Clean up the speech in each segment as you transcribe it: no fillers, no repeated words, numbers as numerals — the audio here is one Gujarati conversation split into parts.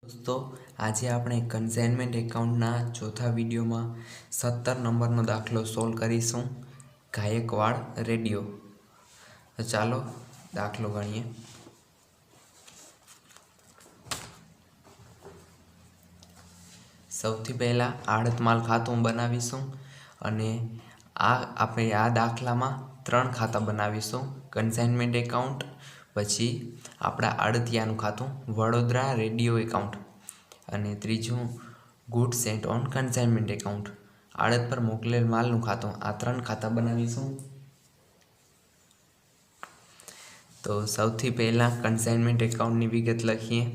दोस्तों आज આપણે કન્સાઇનમેન્ટ એકાઉન્ટના ચોથા વિડીયોમાં 17 નંબરનો દાખલો સોલ્વ કરીશું ગાયકવાડ રેડિયો। તો ચાલો દાખલો ગણીએ। સૌથી પહેલા આડત માલ ખાતું બનાવીશું અને આપણે આ દાખલામાં ત્રણ ખાતા બનાવીશું, કન્સાઇનમેન્ટ એકાઉન્ટ, પછી આપણા આડતિયાનું ખાતું વડોદરા રેડિયો એકાઉન્ટ અને ત્રીજું goods and on consignment account આડત પર મોકલેલ માલનું ખાતું। આ ત્રણ ખાતા બનાવીશું। તો સૌથી પહેલા કન્સાઇનમેન્ટ એકાઉન્ટની વિગત લખીએ।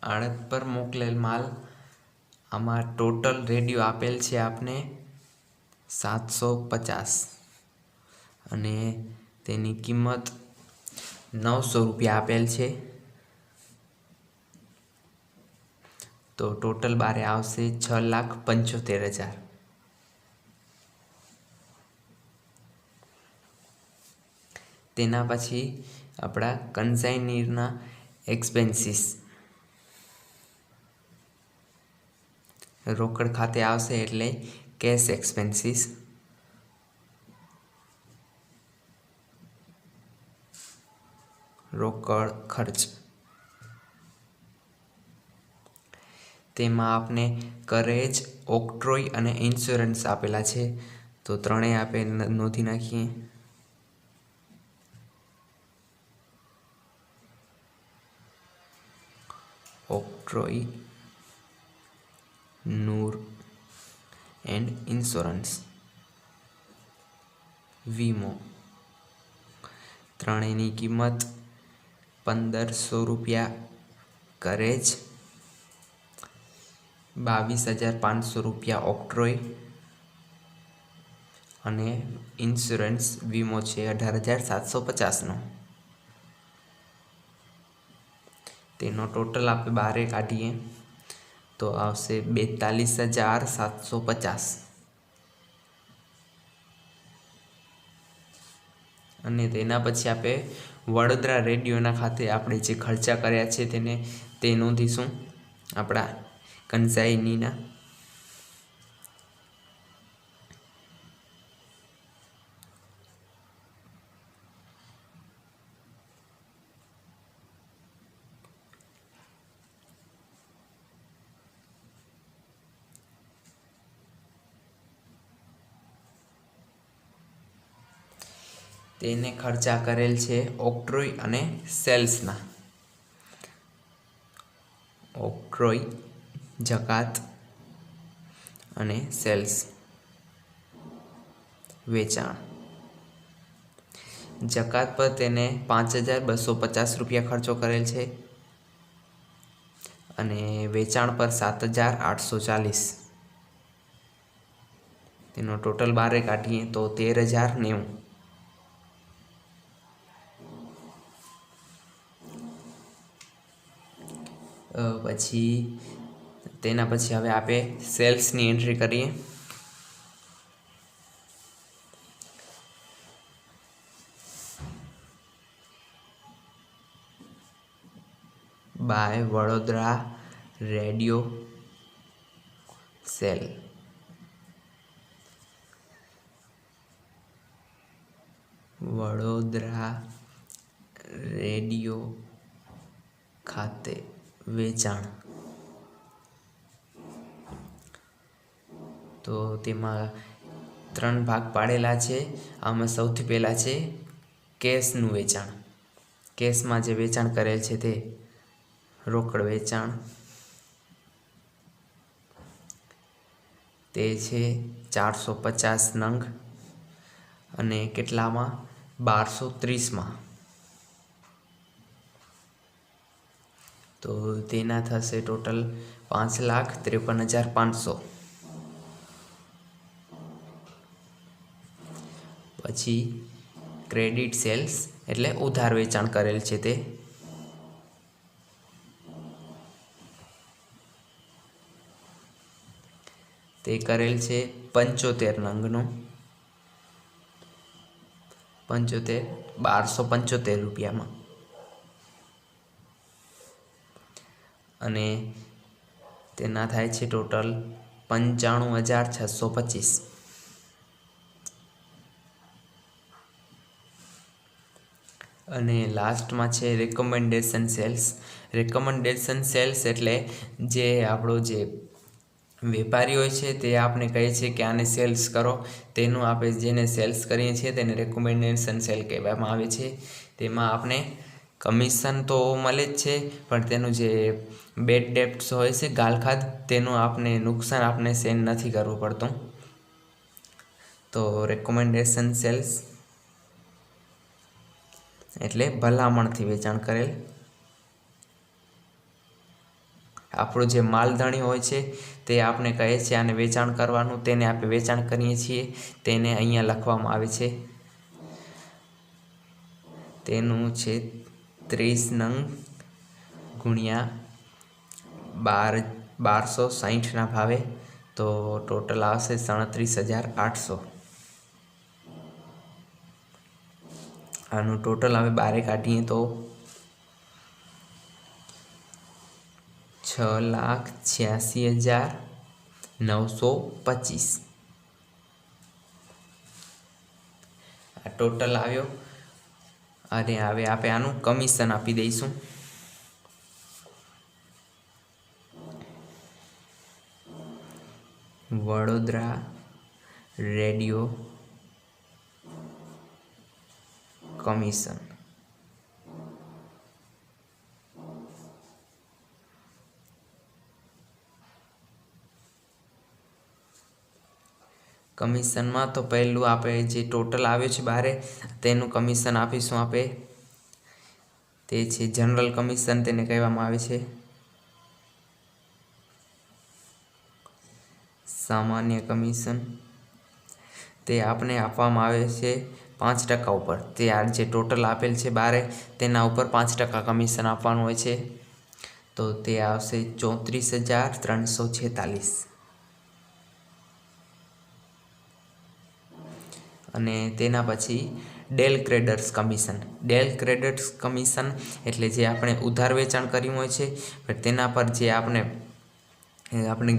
आड़त पर मोकलेल माल आमा टोटल रेडियो आपेल छे आपने 750 अने तेनी किंमत 900 रुपया आपेल छे। तो टोटल बारे आवशे 6,75,000। तेना पछी आपड़ा कन्साइनीरना एक्सपेन्सीस रोकड़ खाते आवशे एटले कैश एक्सपेन्सीस। रोकड़ खर्च तेमां आपने करेज, ओक्ट्रोय अने इन्श्योरन्स आपेला छे। तो त्रणेय आपे नोंधी नाखीए। ओक्ट्रोय, नूर एंड इन्श्योरन्स, वीमो त्रणेयनी किंमत 1500 रुपया करेज, 22,500 रुपया ओक्ट्रोय अने इन्श्योरन्स वीमो छे 18,750 नो। तेनो टोटल आप बारे काढीए तो आवशे 42,750 अने तेना पछी आपे वडोदरा रेडियोना खाते आपणे जे खर्चा कर्या छे तेने ते नोंधीशुं आपणा कन्साइनीना। तेने खर्चा करेल छे ओक्ट्रोय अने सेल्सना। ओक्ट्रोय जकात अने सेल्स वेचाण। जकात पर तेने 5,250 रुपया खर्चो करेल छे अने वेचाण पर 7,840। तेनो टोटल बारे काढीए तो 13,090। पछी तेना पछी हवे आपे सेल्सनी एंट्री करीए। By Vadodara radio sale. Vadodara radio खाते वेचाण। तो तेमां त्रण भाग पाडेला छे। आमां सौथी पहेला छे केशनुं वेचाण। केशमां जे वेचाण करेल छे ते रोकड़ वेचाण ते छे 450 नंग अने केटलामां 1230 मां। तो तेना थशे टोटल 5,53,500। पछी क्रेडिट सेल्स एटले उधार वेचाण करेल छे ते તે કરેલ છે 75 નંગનો 1275 રૂપિયામાં, અને તેના થાય છે ટોટલ 95,625. અને લાસ્ટમાં છે રેકમેન્ડેશન સેલ્સ. રેકમેન્ડેશન સેલ્સ એટલે જે આપણો જે વેપારી હોય છે તે આપણે કહે છે કે આને સેલ્સ કરો, તેનું આપણે જેને સેલ્સ કરીએ છીએ તેને રેકમેન્ડેશન સેલ કહેવામાં આવે છે. તેમાં આપણે કમિશન તો મળે જ છે, પણ તેનું જે બેડ ડેપ્ટ્સ હોય છે ગાલખાદ, તેનું આપણે નુકસાન આપણે સહન નથી કરવું પડતું. તો રેકમેન્ડેશન સેલ્સ એટલે ભલામણથી વેચાણ કરેલ. આપણો જે માલધણી હોય છે તે આપણે કહે છે આને વેચાણ કરવાનું, તેને આપણે વેચાણ કરીએ છીએ, તેને અહીંયા લખવામાં આવે છે. તેનું છે 30 નંગ ગુણ્યા 1260ના ભાવે, તો ટોટલ આવશે 37,800. આનું ટોટલ હવે બારે કાઢીએ તો 6,86,925 આ ટોટલ આવ્યો. અને હવે આપણે આનું કમિશન આપી દઈશું. Vadodara radio commission. કમિશનમાં તો પહેલું આપણે જે ટોટલ આવ્યો છે બારે, તેનું કમિશન આપીશું આપણે. તે છે જનરલ કમિશન, તેને કહેવામાં આવે છે. સામાન્ય કમિશન તે આપણે આપવામાં આવે છે 5% ઉપર. તે આ જે ટોટલ આપેલ છે બારે, તેના ઉપર 5% કમિશન આપવાનું હોય છે. તો તે આવશે 34,346. અને તેના પછી ડેલ ક્રેડર્સ કમિશન. ડેલ ક્રેડર્સ કમિશન એટલે જે આપણે ઉધાર વેચાણ કર્યું હોય છે, પણ તેના પર જે આપણે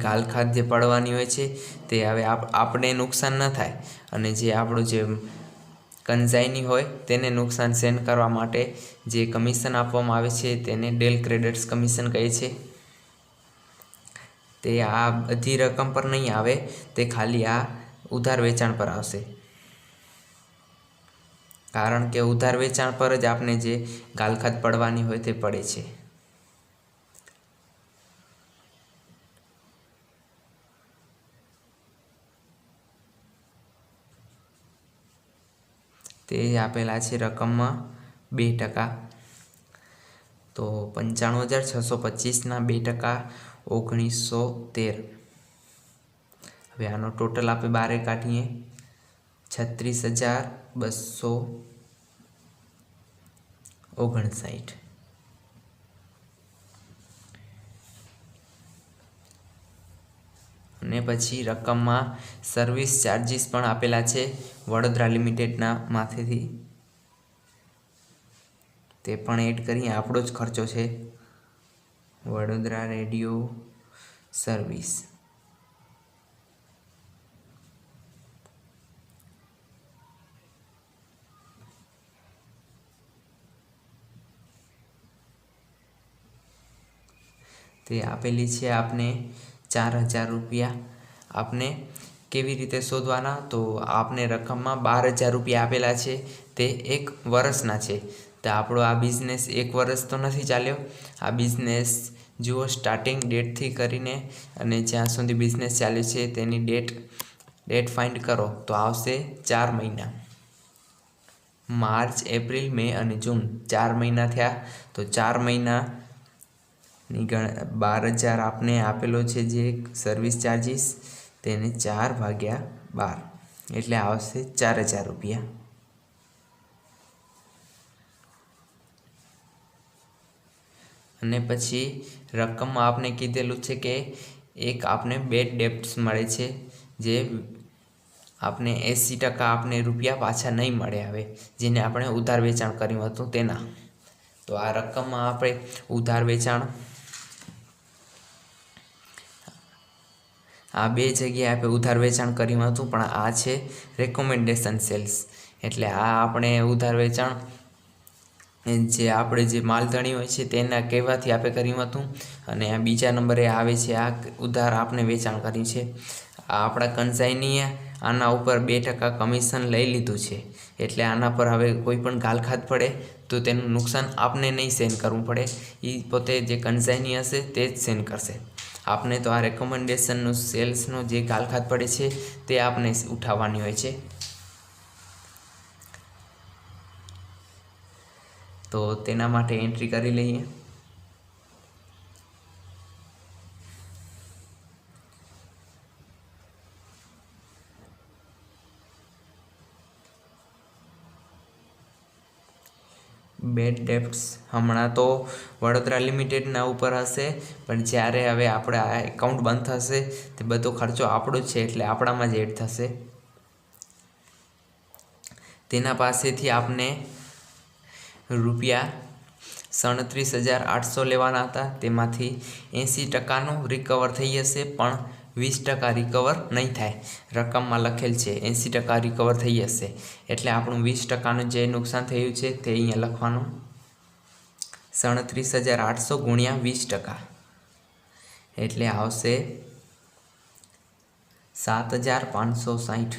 ગાલખાદ જે પડવાની હોય છે, તે હવે આપણે નુકસાન ન થાય, અને જે આપણું જે કંસાઈની હોય તેને નુકસાન સહન કરવા માટે જે કમિશન આપવામાં આવે છે તેને ડેલ ક્રેડર્સ કમિશન કહે છે. તે આ બધી રકમ પર નહીં આવે, તે ખાલી આ ઉધાર વેચાણ પર આવશે. કારણ કે ઉધાર વેચાણ પર જ આપણે જે ગાલખાદ પડવાની હોય તે પડે છે. તે આપેલા છે રકમમાં 2%. તો 95,625ના 2% 1913. હવે આનો ટોટલ આપણે બારે કાઢીએ 36,259. અને પછી રકમમાં સર્વિસ ચાર્જીસ પણ આપેલા છે વડોદરા લિમિટેડના માથેથી. તે પણ એડ કરીએ, આપણો જ ખર્ચો છે. વડોદરા રેડિયો સર્વિસ તે આપેલી છે આપને 4,000 રૂપિયા. આપને કેવી રીતે શોધવાના? તો આપને રકમમાં 12,000 રૂપિયા આપેલા છે, તે 1 વર્ષના છે. તો આપણો આ બિઝનેસ 1 વર્ષ તો નથી ચાલ્યો. આ બિઝનેસ જુઓ, સ્ટાર્ટિંગ ડેટથી કરીને અને જ્યાં સુધી બિઝનેસ ચાલે છે તેની ડેટ ફાઇન્ડ કરો તો આવશે 4 મહિના. માર્ચ, એપ્રિલ, મે અને જૂન 4 મહિના થયા. તો 4 મહિનાની 12,000 આપને આપેલો છે જે સર્વિસ ચાર્જીસ, તેને 4/12 એટલે આવશે 4,000 રૂપિયા. અને પછી રકમમાં આપણે કીધેલું છે કે एक आपने बेड डेप्ट्स मळे छे जे आपने 80% आपने रुपया पाछा नहीं मळे हवे, जेने आपणे उधार वेचाण कर्युं हतुं तेना। तो आ रकममां आपणे उधार वेचाण आ बे जग्याए आपणे उधार वेचाण कर्युं हतुं, पण आ छे रेकमेन्डेशन सेल्स। एटले आ आपणे उधार वेचाण जे આપણે જે માલધણી હોય છે તેના કહેવાથી આપણે કર્યું હતું અને આ બીજા નંબરે આવે છે આ ઉધાર આપણે વેચાણ કર્યું છે। આ આપણા કન્સાઈનીએ આના ઉપર 2% કમિશન લઈ લીધું છે, એટલે આના પર હવે કોઈ પણ ગાલખાત પડે તો તેનું નુકસાન આપને નહીં સહન કરવું પડે, એ પોતે જે કન્સાઈની હશે તે જ સહન કરશે। આપને તો આ રેકમેન્ડેશનનું સેલ્સનો જે ગાલખાત પડે છે તે આપને ઉઠાવવાની હોય છે। तो तेना माटे एंट्री करी लईए। बेड डेप्ट्स हमणा तो वडोदरा लिमिटेडना उपर हशे, पण ज्यारे हवे आपणे आ एकाउंट बंध थशे ते बधो खर्चो आपणो ज छे एटले आपणामां ज एड थशे। तेना पासेथी आपने रुपया 37,800 लेवाना हता, तेमांथी 80% रिकवर थई जशे, पण 20% रिकवर नहीं थाय। रकममां लखेल छे 80% रिकवर थई जशे, एटले आपणुं 20% जे नुकसान थयुं छे ते अहींया लखवानुं। 37,800 गुण્યા 20% एटले आवशे 7,560।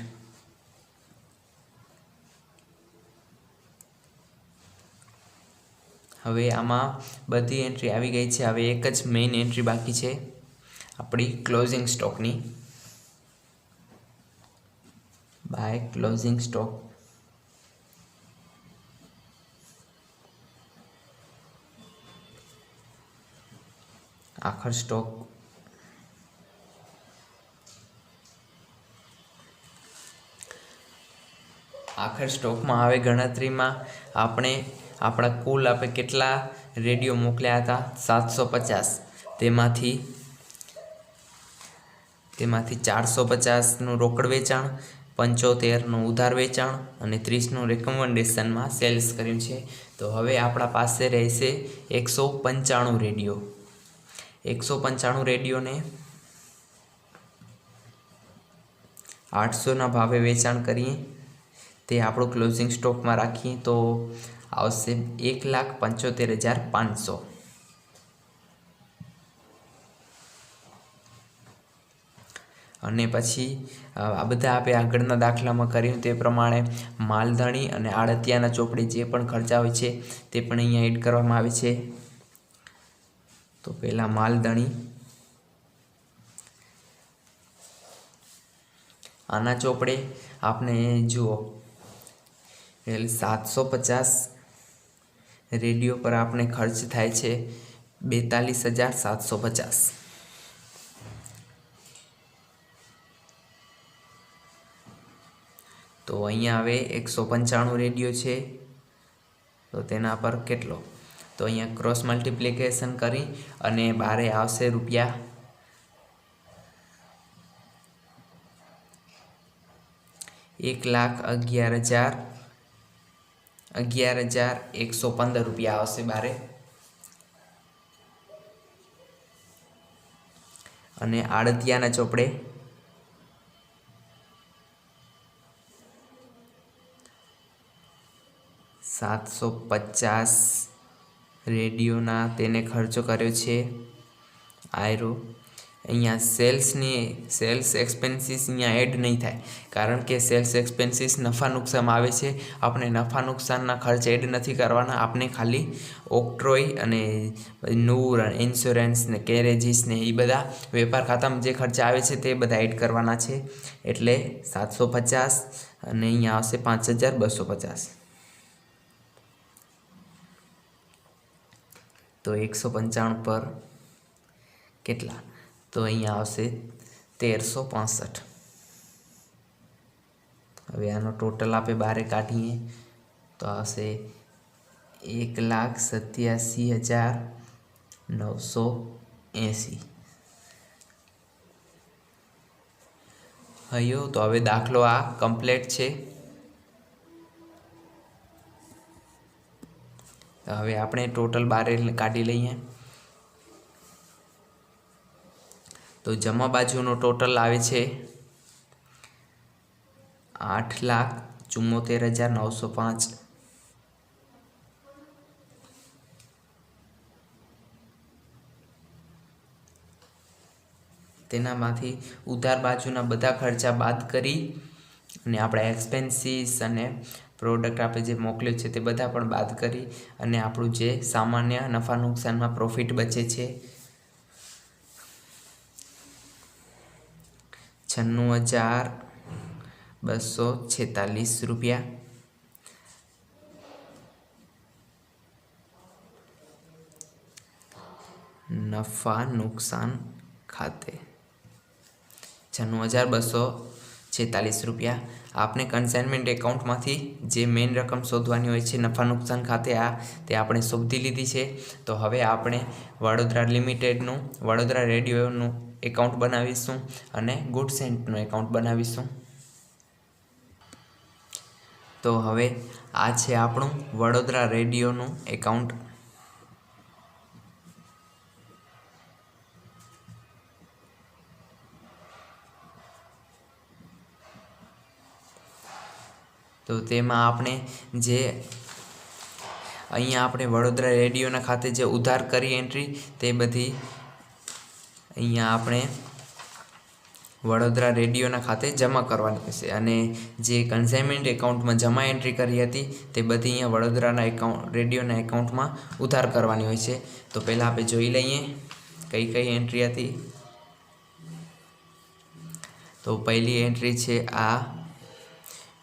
हवे आमां बधी एंट्री आवी गई है। हवे एक ज मेन एंट्री बाकी है अपनी क्लोजिंग स्टॉकनी। बाय क्लोजिंग स्टॉक आखर स्टॉक आखर स्टॉक में आवे गणतरी में आपने अपना कुल आपे केटला रेडियो मोकल्या था 750, तेमांथी 450 नु रोकड़ वेचाण, 75 नु उधार वेचाण और 30 नु रेकमेन्डेशन में सेल्स कर्युं छे। तो हवे आपणा पासे रहेशे 195 रेडियो। 195 रेडियो ने 800 ना भावे वेचाण करीए, ते आपणो क्लोजिंग स्टॉक में राखीए तो आवशे 1,75,500। अने पछी आ बधा आपे आगळना दाखलामां कर्युं ते प्रमाणे मालधणी अने आड़तियाना चोपड़े जे पण खर्चा होय छे ते पण अहींया एड करवामां आवे छे। तो पहेला मालधणी आना चोपड़े आपने जुओ 750 रेडियो पर आपने खर्च थाय छे 42,750। तो अहींया हवे 195 रेडियो छे, तो तेना पर केटलो, तो अहींया क्रॉस मल्टिप्लिकेशन करी अने बारे आवशे रुपया 1,11,115 रुपया आवशे बारे। अने आड़तियाना चोपड़े 750 रेडियोना तेने खर्चो कर्यो छे आयरो। अहींया सेल्स एक्सपेन्सीस अहींया एड नहीं थाय, कारण के सेल्स एक्सपेन्सीस नफा नुकसान में आवे छे। आपणे नफा नुकसानना खर्च एड नहीं करवाना, आपने खाली ऑक्ट्रोय अने नूर इन्श्योरन्स ने केरेजीस ने ए बधा वेपार खाता में जे खर्चा आवे छे ते बधा एड करवाना छे। एटले 750 अने अहींया आवशे 5,250। तो 195 पर केटला, तो अहींया आवशे 1365। हवे आनो टोटल आपे बारे काढीए तो आवशे 1,87,980। હયો તો હવે દાખલો આ કમ્પ્લીટ છે। તો હવે આપણે ટોટલ બહાર કાઢી લઈએ। તો જમા બાજુનો ટોટલ આવે છે 8,74,905। તેનામાંથી ઉધાર બાજુના બધા ખર્ચા બાદ કરી અને આપણા એક્સપેન્સીસ અને પ્રોડક્ટ આપણે જે મોકલ્યો છે તે બધા પણ બાદ કરી અને આપણું જે સામાન્ય નફા નુકસાનમાં પ્રોફિટ બચે છે 96,246 રૂપિયા। નફા નુકસાન ખાતે 96,246 રૂપિયા। आपने कन्साइनमेंट एकाउंट में जे मेन रकम शोधवानी होय छे नफा नुकसान खाते ते आपणे शोधी लीधी छे। तो हवे आपणे वडोदरा लिमिटेडनुं वडोदरा रेडियोनुं एकाउंट बनावीशुं अने गुड्स एंडनुं एकाउंट बनावीशुं। तो हवे आ छे आपणुं वडोदरा रेडियोनुं एकाउंट। तो तेमां आपणे जे अहींया आपणे वडोदरा रेडियोना खाते जे उधार करी एंट्री ते बधी अहींया आपणे वडोदरा रेडियोना खाते जमा करवानी रहेशे अने जे कन्साइनमेंट एकाउंट में जमा एंट्री करी हती ते बधी अहींया वडोदराना एकाउंट रेडियोना एकाउंट में उधार करवानी होय छे। तो पहेला आपणे जोई लईए कई कई एंट्री हती। तो पहली एंट्री छे आ,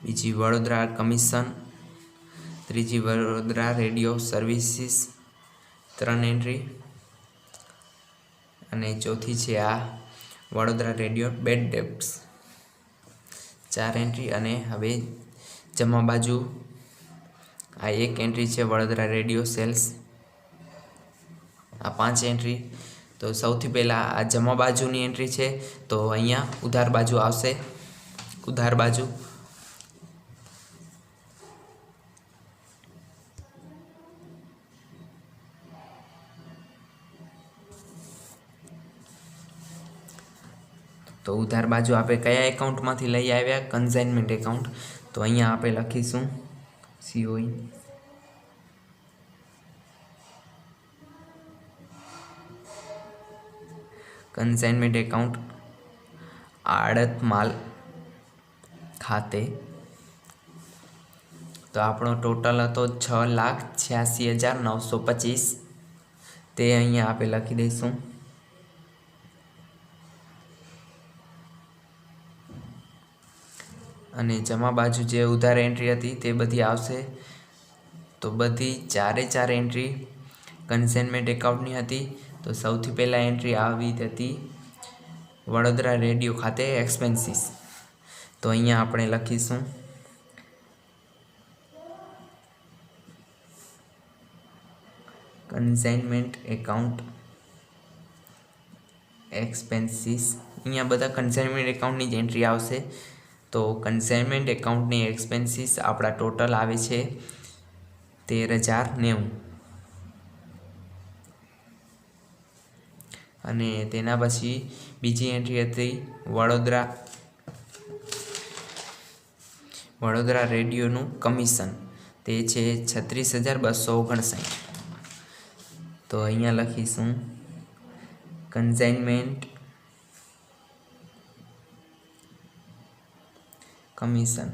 बीजी वडोदरा कमीशन, त्रीजी वडोदरा रेडियो सर्विसीस 3 एंट्री अने चौथी छे आ Vadodara radio bad debts 4 entry अने हवे जमा बाजू आ 1 एंट्री छे वडोदरा रेडियो सेल्स आ 5 एंट्री। तो सौथी पहला आ जमा बाजूनी एंट्री छे तो अहींया उधार बाजू आवशे उधार बाजू। तो उधार बाजू आपे कया एकाउंट मांथी लई आव्या कन्साइनमेंट एकाउंट। तो अहींया आपे लखीशुं सीओई कन्साइनमेंट एकाउंट आड़त माल खाते। तो आपणो टोटल हतो 6,86,925 ते अहींया आपे लखी दईशुं। अने जमा बाजू जे उधार एंट्री हती ते बधी आवशे। तो बधी चारे चार एंट्री कन्साइनमेंट एकाउंटनी हती। तो सौथी पहला एंट्री आवी हती वडोदरा रेडियो खाते एक्सपेन्सीस। तो अहींया आपणे लखीशुं कन्साइनमेंट एकाउंट एक्सपेन्सीस। अहींया बधा कन्साइनमेंट एकाउंटनी ज एंट्री आवशे। तो कन्साइनमेंट एकाउंटनी एक्सपेन्सीस आपड़ा टोटल आवे छे 13,090 अने तेना पछी बीजी एंट्री हती वडोदरा रेडियोनुं कमीशन ते छे 36,259। तो अहींया लखीशुं कन्साइनमेंट कमीशन।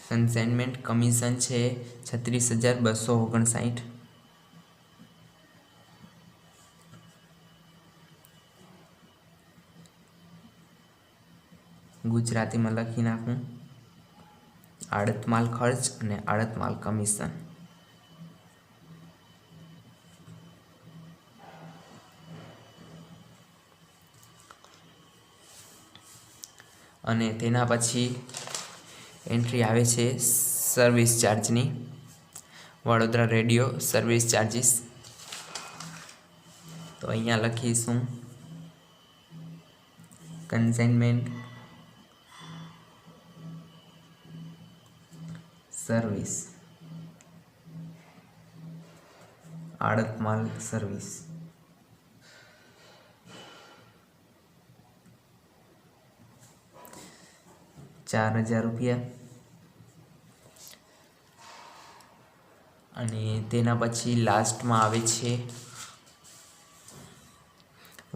कन्साइनमेंट कमीशन छे 36,259। गुजराती में लखी नाखूं आड़त माल खर्च अने आड़त माल कमीशन। अने तेना पछी एंट्री आवे छे सर्विस चार्जनी वडोदरा रेडियो सर्विस चार्जिस। तो તો અહીંયા લખીશું કન્સાઇનમેન્ટ સર્વિસ, આડત માલ સર્વિસ. ₹4,000 અને તેના પછી લાસ્ટમાં આવે છે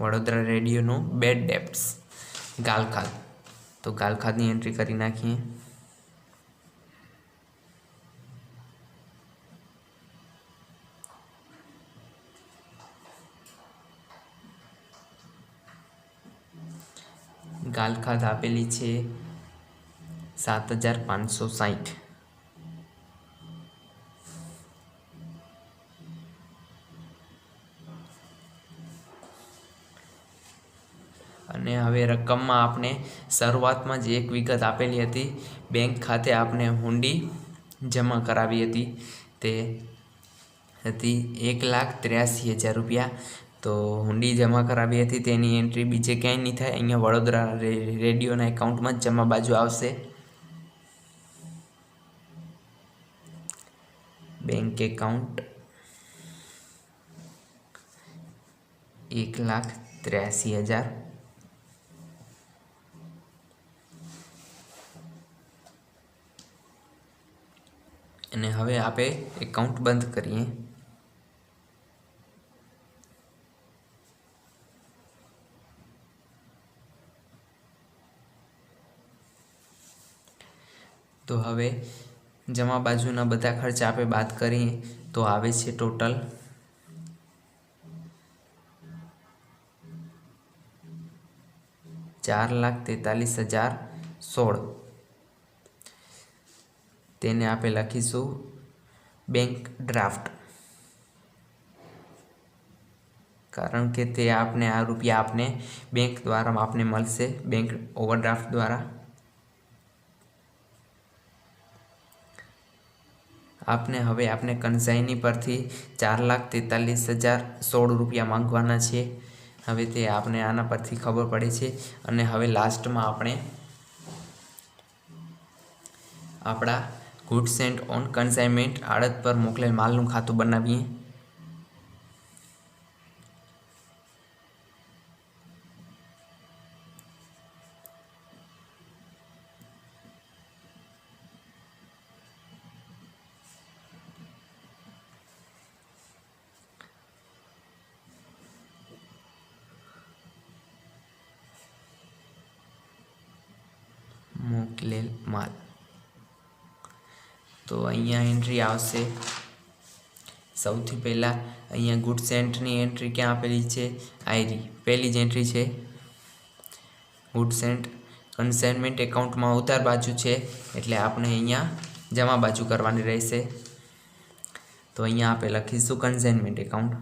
વડોદરા રેડિયોનું બેડ ડેપ્સ ગાલખાદ. તો ગાલખાદની એન્ટ્રી કરી નાખીએ. ગાલખાદ આપેલી છે 7,560. અને હવે રકમમાં આપણે શરૂઆતમાં જ એક વિગત આપેલી હતી, બેંક ખાતે આપણે હુંડી જમા કરાવી હતી તે હતી ₹1,83,000. તો હુંડી જમા કરાવી હતી તેની એન્ટ્રી બીજે ક્યાંય નહીં થાય, અહીંયા વડોદરા રેડિયોના એકાઉન્ટમાં જ જમા બાજુ આવશે. Bank account 1,83,000. અને હવે આપણે એકાઉન્ટ બંધ કરીએ. તો હવે જમા બાજુના બધા ખર્ચ આપણે બાદ કરીએ તો આવે છે ટોટલ ₹4,43,016. તેને આપણે લખીશું બેંક ડ્રાફ્ટ, કારણ કે તે આપને આ રૂપિયા આપને બેંક દ્વારા આપને મળશે, બેંક ઓવરડ્રાફ્ટ દ્વારા. આપણે કન્સાઈની પરથી ₹4,43,016 માંગવાના છે. હવે તે આપણે આના પરથી ખબર પડે છે. અને હવે લાસ્ટમાં આપણે આપણા ગુડ્સ એન્ડ ઓન કન્સાઇનમેન્ટ આડત પર મોકલેલ માલનું ખાતું બનાવીએ. મોકલેલ માલ, તો અહીંયા એન્ટ્રી આવશે. સૌથી પહેલાં અહીંયા ગુડ્સ એન્ડની એન્ટ્રી ક્યાં આપેલી છે? આયરી પહેલી જ એન્ટ્રી છે. ગુડ્સ એન્ડ કન્સાઇનમેન્ટ એકાઉન્ટમાં ઉતાર બાજુ છે, એટલે આપણે અહીંયા જમા બાજુ કરવાની રહેશે. તો અહીંયા આપણે લખીશું કન્સાઇનમેન્ટ એકાઉન્ટ.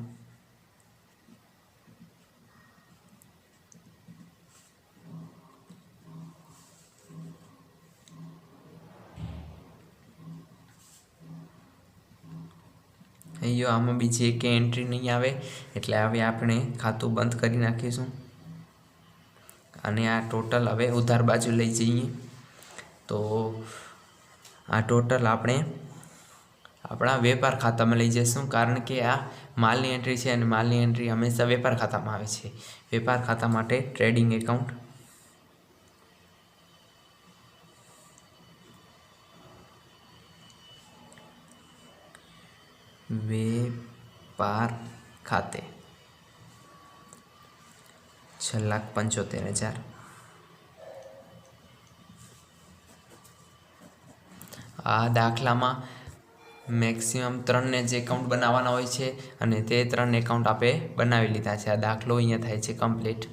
અહીંયા આમાં બીજી એક એન્ટ્રી નહીં આવે, એટલે હવે આપણે ખાતું બંધ કરી નાખીશું. અને આ ટોટલ હવે ઉધાર બાજુ લઈ જઈએ. તો આ ટોટલ આપણે આપણા વેપાર ખાતામાં લઈ જઈશું, કારણ કે આ માલની એન્ટ્રી છે અને માલની એન્ટ્રી હંમેશા વેપાર ખાતામાં આવે છે. વેપાર ખાતા માટે ટ્રેડિંગ એકાઉન્ટ, વેપાર ખાતે 6,75,000. આ દાખલામાં મેક્સિમમ 3 જ એકાઉન્ટ બનાવવાના હોય છે અને તે 3 એકાઉન્ટ આપણે બનાવી લીધા છે. આ દાખલો અહીંયા થાય છે કમ્પ્લીટ.